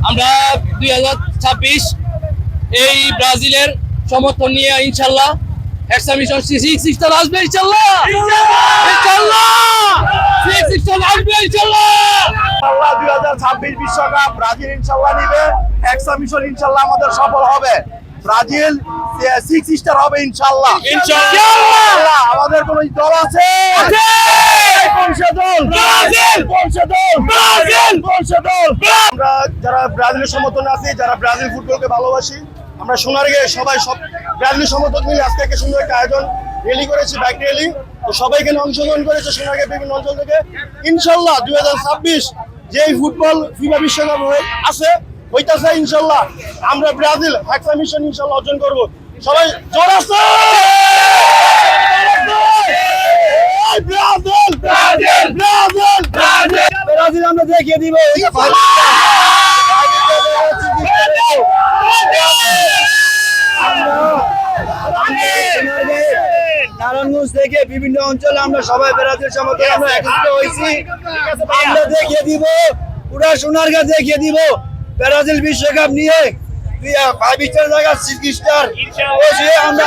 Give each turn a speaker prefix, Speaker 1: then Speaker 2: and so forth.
Speaker 1: আমরা 2026 এই ব্রাজিলের সমর্থন নিয়ে ইনশাআল্লাহ হেক্সা মিশন সিক্সটা আসবে ইনশাআল্লাহ ইনশাআল্লাহ সিক্সটা আসবে ইনশাআল্লাহ
Speaker 2: 2026 বিশ্বকাপ ব্রাজিল ইনশাআল্লাহ নেবে হেক্সা মিশন ইনশাআল্লাহ আমাদের সফল হবে ব্রাজিল 6 স্টার হবে ইনশাআল্লাহ ইনশাআল্লাহ আমাদের কোন দল আছে আমরা যারা ব্রাজিলের সমর্থন আছি যারা ব্রাজিল ফুটবলকে ভালোবাসি আমরা সোনারগাঁয়ে সবাই সব ব্রাজিলের সমর্থন মিলে আজকে একটা সুন্দর একটা আয়োজন র্যালি করেছি বাইক র্যালি তো সবাই এখানে অংশগ্রহণ করেছে সোনারগাঁয়ের বিভিন্ন অঞ্চল থেকে ইনশাআল্লাহ 2026 যেই ফুটবল ফিফা বিশ্বকাপ আছে হইতাছে ইনশাআল্লাহ আমরা ব্রাজিল হেক্সা মিশন ইনশাআল্লাহ অর্জন করব সবাই জোর আছে ব্রাজিল ব্রাজিল ব্রাজিল ব্রাজিল আমরা দেখিয়ে দিব নারায়ণগঞ্জ থেকে বিভিন্ন অঞ্চলে আমরা সবাই ব্রাজিল সমর্থন আমরা একত্রিত হয়েছি আমরা দেখিয়ে দিব পুরা সোনারগাঁ দেখিয়ে দিব ব্রাজিল বিশ্বকাপ নিয়ে 5 স্টার জায়গা 6 স্টার আমরা